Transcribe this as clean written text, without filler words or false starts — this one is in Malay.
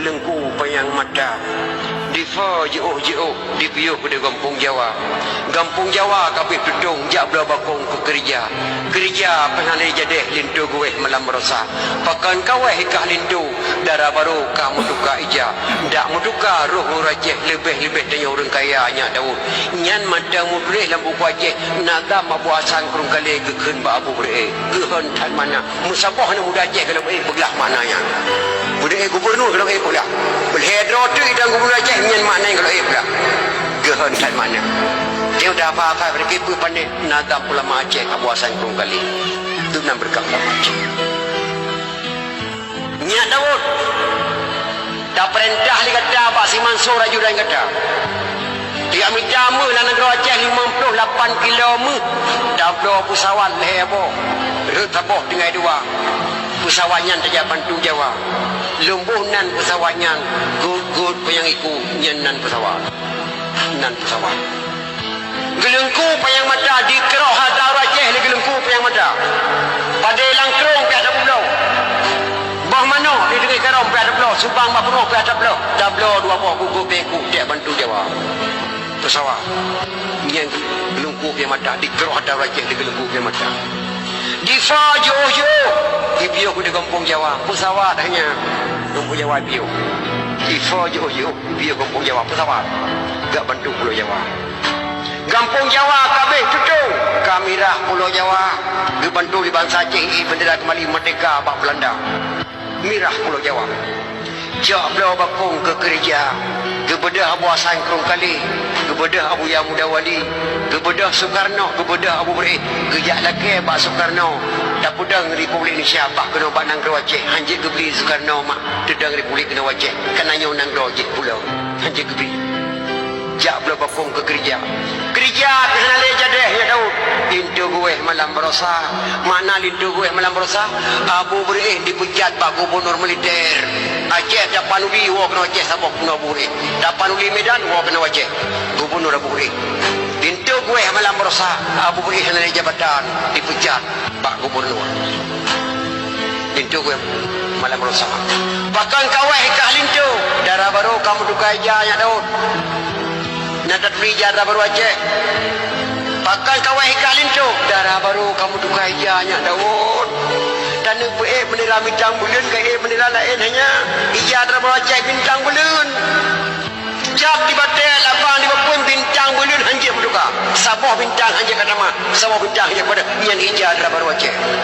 gelengku payang mata difa jauh di piuh pada kampung Jawa. Kampung Jawa kabeh tudung jak belah bakong ke kerja pengalih jadeh lintu gue malam rosa pakan kaweh ikah lintu darah baru kamu duka ija ndak muduka roh rajeh lebih tanya orang kaya nya Daud nyan madang mudreh lampu wajeh nada mabu asan kurung kali gekeun ba abu bre geun tan mana musabah na muda jeh kalau belah mananya bude gubernur kalau pula belhedro tu dan gubernur Aceh nyan makna kalau pula geun tan mana dia dah apa-apa mereka pun pandai nadam ulama Aceh kabuasan kurung kali itu nak berkah Aceh Nyak Daud dah perintah li kata Abah Si Mansur ajudan kata dia ambil jamu dalam negara Aceh 58 km dah belah pesawat lehebo retaboh dengan dua pesawatnya tajak bantu Jawa lumbuh nan pesawatnya good payang iku nyenan pesawat nan pesawat gelengku payang mata di keroh hadar Aceh ni gelengku payang mata pada langkrung pihak ada pulau bah mana di negeri Karong pihak ada pulau Subang bah penuh pihak ada pulau dah pulau dua buah gugur pengku dia bantu Jawa pesawat yang gelengku payang mata di keroh hadar Aceh ni gelengku payang mata di Fajojo di piuh di kampung Jawa pesawat hanya kampung Jawa piuh di Fajojo piuh kampung Jawa pesawat gak bantu Pulau Jawa Kampung Jawa kabeh tutung kamirah Pulau Jawa dibantu di bangsa Aceh bendera kembali merdeka bak Belanda mirah Pulau Jawa jak belau bakung ke kerja kebedah Abu Hasan Kurung Kali kebedah Abu Yang Muda Wali kebedah Soekarno kebedah Abu Beri kejak laki bak Soekarno tak pudang Republik Indonesia bak kena bak nang Aceh hanjit kebeli Soekarno mak dedang Republik kena Aceh kananya nang Aceh pulau hanjit kebeli jak belah bakung ke kerja kesana le jadeh ya Daud lintu gue malam berosa mana lintu gue malam berosa Abu Beri dipecat Pak Gubernur Militer Aceh dapat uli wa kena Aceh sabok kena Abu Beri dapat uli Medan wa kena Aceh Gubernur Abu Beri lintu gue malam berosa Abu Beri sana le jabatan dipecat Pak Gubernur lintu gue malam berosa bahkan kaweh ikah lintu darah baru kamu duka aja ya Daud nadat rija darah baru Aceh pakai kawai ikalin tu darah baru kamu duka ijanya Daud dan menira bintang bulan ke menira lain hanya ija darah baru Aceh bintang bulan jap di batel abang di bapun bintang bulan hanjir berduka sabah bintang hanjir kata mak sabah bintang hanjir pada nyan ija darah baru Aceh